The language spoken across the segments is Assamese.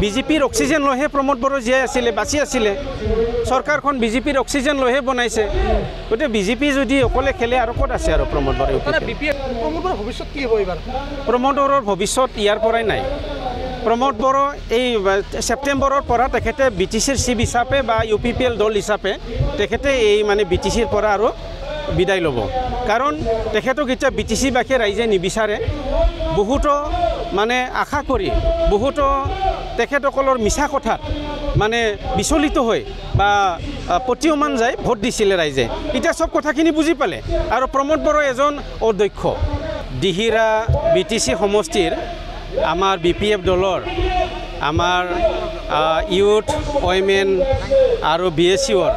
বিজেপিৰ অক্সিজেন লৈহে প্ৰমোদ বড়ো জীয়াই আছিলে বাচি আছিলে চৰকাৰখন বিজেপিৰ অক্সিজেন লৈহে বনাইছে গতিকে বিজেপি যদি অকলে খেলে আৰু ক'ত আছে আৰু প্ৰমোদ বড়ো প্ৰমোদ বড়োৰ ভৱিষ্যত কি হ'ব এইবাৰ প্ৰমোদ বড়োৰ ভৱিষ্যত ইয়াৰ পৰাই নাই প্ৰমোদ বড়ো এই ছেপ্টেম্বৰৰ পৰা তেখেতে BTCৰ চিফ হিচাপে বা UPPL দল হিচাপে তেখেতে এই মানে BTCৰ পৰা আৰু বিদায় ল'ব কাৰণ তেখেতক এতিয়া BTCবাসীয়ে ৰাইজে নিবিচাৰে বহুতো মানে আশা কৰি বহুতো তেখেতসকলৰ মিছা কথাত মানে বিচলিত হৈ বা প্ৰতীয়মান যায় ভোট দিছিলে ৰাইজে এতিয়া সব কথাখিনি বুজি পালে আৰু প্ৰমোদ বড়ো এজন অধ্যক্ষ দিহিৰা BTC সমষ্টিৰ আমাৰ BPF দলৰ আমাৰ ইউথ ওমেন আৰু BSUৰ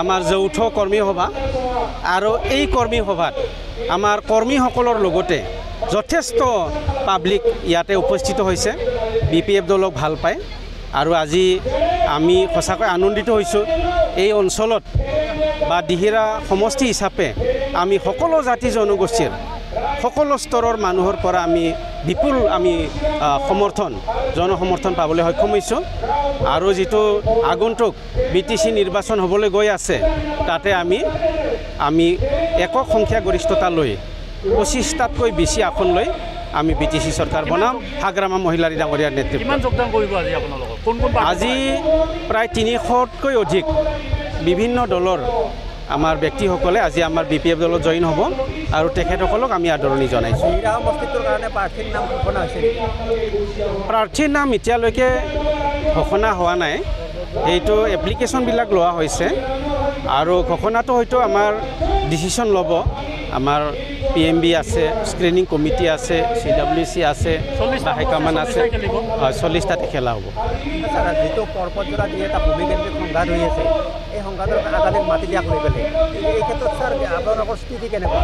আমাৰ যৌথ কৰ্মী সভা আৰু এই কৰ্মী সভাত আমাৰ কৰ্মীসকলৰ লগতে যথেষ্ট পাব্লিক ইয়াতে উপস্থিত হৈছে BPF দলক ভাল পায় আৰু আজি আমি সঁচাকৈ আনন্দিত হৈছোঁ এই অঞ্চলত বা দিহিৰা সমষ্টি হিচাপে আমি সকলো জাতি জনগোষ্ঠীৰ সকলো স্তৰৰ মানুহৰ পৰা আমি বিপুল আমি জনসমৰ্থন পাবলৈ সক্ষম হৈছোঁ আৰু যিটো আগন্তুক BTC নিৰ্বাচন হ'বলৈ গৈ আছে তাতে আমি একক সংখ্যা গৰিষ্ঠতা লৈ 25টাতকৈ বেছি আসন লৈ আমি BTC চৰকাৰ বনাম হাগ্ৰামা মহিলাৰী ডাঙৰীয়াৰ নেতৃত্বত কিমান যোগদান কৰিব আজি আপোনালোকৰ কোন আজি প্ৰায় 300তকৈ অধিক বিভিন্ন দলৰ আমাৰ ব্যক্তিসকলে আজি আমাৰ BPF দলত জইন হ'ব আৰু তেখেতসকলক আমি আদৰণি জনাইছোঁ প্ৰাৰ্থীৰ নাম এতিয়ালৈকে ঘোষণা হোৱা নাই এইটো এপ্লিকেশ্যনবিলাক লোৱা হৈছে আৰু ঘোষণাটো হয়তো আমাৰ ডিচিশ্যন ল'ব আমাৰ PMB আছে স্ক্ৰিনিং কমিটি আছে CWC আছে হাইকমান আছে 40টাতে খেলা হ'ব যিটো পৰ্বতজোৰা দিয়ে এটা ভূমিকেন্দ্ৰিক সংঘাত হৈ আছে এই সংঘাতৰ আদালত মাতি দিয়া কৰি পেলাই এই ক্ষেত্ৰত ছাৰ আপোনালোকৰ স্থিতি কেনেকুৱা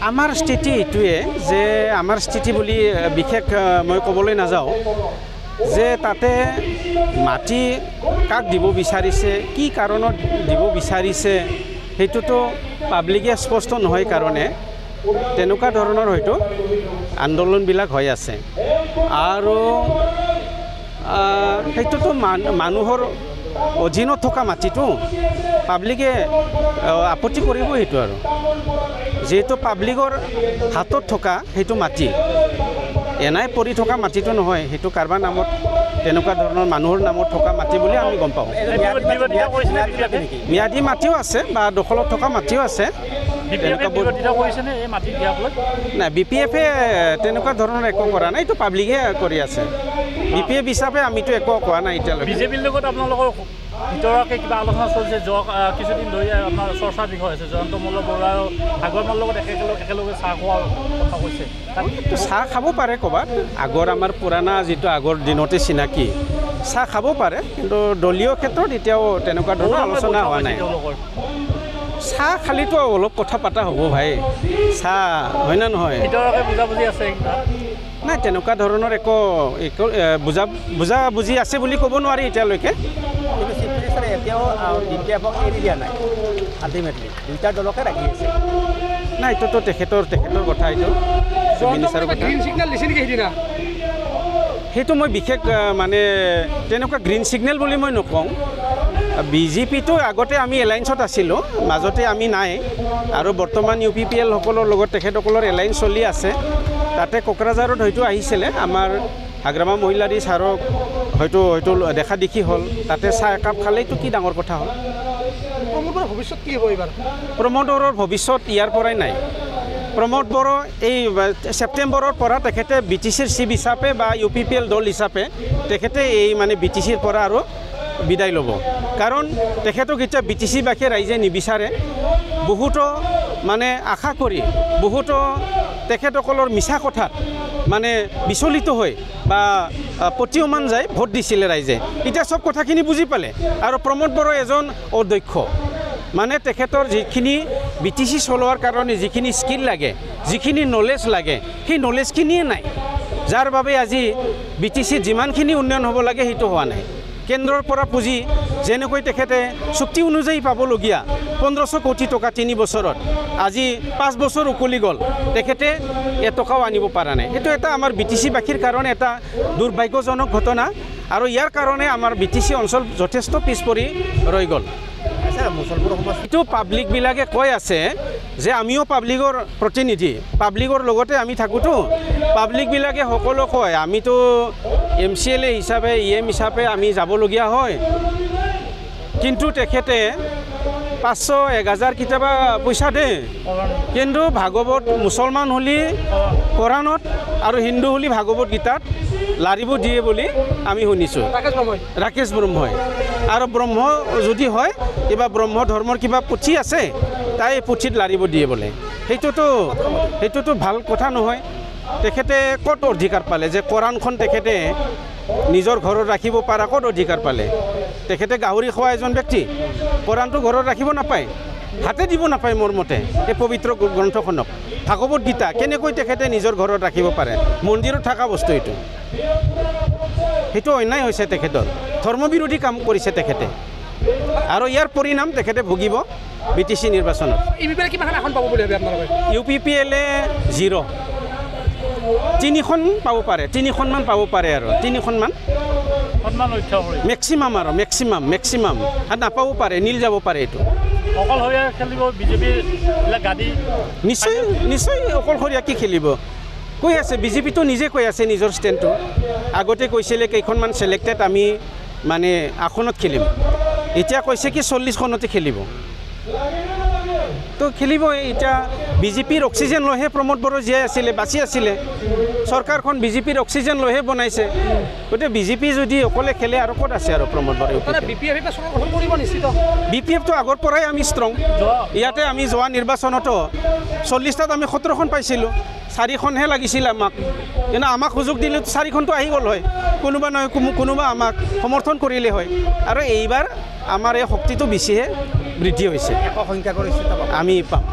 আমাৰ স্থিতি এইটোৱে যে আমাৰ স্থিতি বুলি বিশেষ মই ক'বলৈ নাযাওঁ যে তাতে মাটি কাক দিব বিচাৰিছে কি কাৰণত দিব বিচাৰিছে সেইটোতো পাব্লিকে স্পষ্ট নহয় কাৰণে তেনেকুৱা ধৰণৰ হয়তো আন্দোলনবিলাক হৈ আছে আৰু সেইটোতো মানুহৰ অধীনত থকা মাটিটো পাব্লিকে আপত্তি কৰিব সেইটো আৰু যেহেতু পাব্লিকৰ হাতত থকা সেইটো মাটি এনাই পৰি থকা মাটিটো নহয় সেইটো কাৰোবাৰ নামত তেনেকুৱা ধৰণৰ মানুহৰ নামত থকা মাটি বুলি আমি গম পাওঁ ম্যাদী মাটিও আছে বা দখলত থকা মাটিও আছে নাই BPFে তেনেকুৱা ধৰণৰ একো কৰা নাই এইটো পাব্লিকে কৰি আছে BPF হিচাপে আমিতো একো কোৱা নাই এতিয়ালৈকে বিজেপিৰ লগত আপোনালোকৰ ভিতৰকে কিবা আলোচনা চলিছে কিছুদিন ধৰি আপোনাৰ চৰ্চাৰ বিষয় আছে জয়ন্ত মল্ল বৰুৱা আৰু আগৰমাৰ লগত একেলগে চাহ খোৱাৰ কথা কৈছে চাহ খাব পাৰে ক'ৰবাত আগৰ আমাৰ পুৰণা যিটো আগৰ দিনতে চিনাকি চাহ খাব পাৰে কিন্তু দলীয় ক্ষেত্ৰত এতিয়াও তেনেকুৱা ধৰণৰ আলোচনা হোৱা নাই চাহ খালিতো অলপ কথা পতা হ'ব ভাই চাহ হয় না নহয় ভিতৰকে বুজাবুজি আছে নাই তেনেকুৱা ধৰণৰ একো বুজাবুজি আছে বুলি ক'ব নোৱাৰি এতিয়ালৈকে কিন্তু চিফ মিনিষ্টাৰে এতিয়াও BPFক এৰি দিয়া নাই আল্টিমেটলি দুইটা দলকে ৰাখি আছে নাই এইটোতো তেখেতৰ কথা এইটো মিনিষ্টাৰৰ কথা গ্ৰীণ ছিগনেল দিছে নেকি সেইদিনা সেইটো মই বিশেষ মানে তেনেকুৱা গ্ৰীণ ছিগনেল বুলি মই নকওঁ বিজেপিটো আগতে আমি এলায়েন্সত আছিলোঁ মাজতে আমি নাই আৰু বৰ্তমান UPPL সকলৰ লগত তেখেতসকলৰ এলায়েন্স চলি আছে তাতে কোকৰাঝাৰত হয়তো আহিছিলে আমাৰ হাগ্ৰামা মহিলাৰী ছাৰক হয়তো দেখা দেখি হ'ল তাতে চাহ একাপ খালেইতো কি ডাঙৰ কথা হ'ল প্ৰমোদ বড়োৰ ভৱিষ্যত কি হ'ব এইবাৰ প্ৰমোদ বড়োৰ ভৱিষ্যত ইয়াৰ পৰাই নাই প্ৰমোদ বড়ো এই ছেপ্টেম্বৰৰ পৰা তেখেতে BTCৰ চিফ হিচাপে বা UPPL দল হিচাপে তেখেতে এই মানে BTCৰ পৰা আৰু বিদায় ল'ব কাৰণ তেখেতক এতিয়া BTCবাসীয়ে ৰাইজে নিবিচাৰে বহুতো মানে আশা কৰি বহুতো তেখেতসকলৰ মিছা কথাত মানে বিচলিত হৈ বা প্ৰতীয়মান যায় ভোট দিছিলে ৰাইজে এতিয়া সব কথাখিনি বুজি পালে আৰু প্ৰমোদ বড়ো এজন অধ্যক্ষ মানে তেখেতৰ যিখিনি BTC চলোৱাৰ কাৰণে যিখিনি স্কিল লাগে যিখিনি নলেজ লাগে সেই নলেজখিনিয়ে নাই যাৰ বাবে আজি BTC যিমানখিনি উন্নয়ন হ'ব লাগে সেইটো হোৱা নাই কেন্দ্ৰৰ পৰা পুঁজি যেনেকৈ তেখেতে চুক্তি অনুযায়ী পাবলগীয়া 1500 কোটি টকা 3 বছৰত আজি 5 বছৰ উকলি গ'ল তেখেতে এটকাও আনিব পৰা নাই এইটো এটা আমাৰ বিটিচিবাসীৰ কাৰণে এটা দুৰ্ভাগ্যজনক ঘটনা আৰু ইয়াৰ কাৰণে আমাৰ বিটিচি অঞ্চল যথেষ্ট পিছ পৰি ৰৈ গ'ল এইটো পাব্লিকবিলাকে কৈ আছে যে আমিও পাব্লিকৰ প্ৰতিনিধি পাব্লিকৰ লগতে আমি থাকোঁতো পাব্লিকবিলাকে সকলো কয় আমিতো MCLA হিচাপে EM হিচাপে আমি যাবলগীয়া হয় কিন্তু তেখেতে 500 1000 কেতিয়াবা পইচা দে কিন্তু ভাগৱত মুছলমান হলি কোৰাণত আৰু হিন্দু হলি ভাগৱত গীতাত লাৰিব দিয়ে বুলি আমি শুনিছোঁ ৰাকেশ ব্ৰহ্মই আৰু ব্ৰহ্ম যদি হয় কিবা ব্ৰহ্ম ধৰ্মৰ কিবা পুথি আছে তাই পুথিত লাৰিব দিয়ে বোলে সেইটোতো ভাল কথা নহয় তেখেতে ক'ত অধিকাৰ পালে যে কোৰাণখন তেখেতে নিজৰ ঘৰত ৰাখিব পৰা ক'ত অধিকাৰ পালে তেখেতে গাহৰি খোৱা এজন ব্যক্তি কোৰাণটো ঘৰত ৰাখিব নাপায় হাতে দিব নাপায় মোৰ মতে এই পবিত্ৰ গ্ৰন্থখনক ভাগৱত গীতা কেনেকৈ তেখেতে নিজৰ ঘৰত ৰাখিব পাৰে মন্দিৰত থকা বস্তু এইটো সেইটো অন্যায় হৈছে তেখেতৰ ধৰ্মবিৰোধী কাম কৰিছে তেখেতে আৰু ইয়াৰ পৰিণাম তেখেতে ভুগিব BTC নিৰ্বাচনত UPPLA 0 3খন পাব পাৰে 3খনমান পাব পাৰে আৰু 3খনমান মেক্সিমাম আৰু মেক্সিমাম আৰু নাপাব পাৰে নীল যাব পাৰে এইটো অকলশৰীয়া খেলিব বিজেপি গাদী নিশ্চয় অকলশৰীয়া কি খেলিব কৈ আছে বিজেপিটো নিজে কৈ আছে নিজৰ ষ্টেণ্ডটো আগতে কৈছিলে কেইখনমান ছিলেক্টেড আমি মানে আসনত খেলিম এতিয়া কৈছে কি 40খনতে খেলিব তো খেলিব এতিয়া বিজেপিৰ অক্সিজেন লৈহে প্ৰমোদ বড়ো জীয়াই আছিলে বাচি আছিলে চৰকাৰখন বিজেপিৰ অক্সিজেন লৈহে বনাইছে গতিকে বিজেপি যদি অকলে খেলে আৰু ক'ত আছে আৰু প্ৰমোদ বড়ো BPF আগৰ পৰাই আমি ষ্ট্ৰং ইয়াতে আমি যোৱা নিৰ্বাচনতো 40টাত আমি 17খন পাইছিলোঁ 4খনহে লাগিছিল আমাক কিন্তু আমাক সুযোগ দিলে 4খনটো আহি গ'ল হয় কোনোবা নহয় কোনোবা আমাক সমৰ্থন কৰিলে হয় আৰু এইবাৰ আমাৰ এই শক্তিটো বেছিহে বৃদ্ধি হৈছে আমি পাম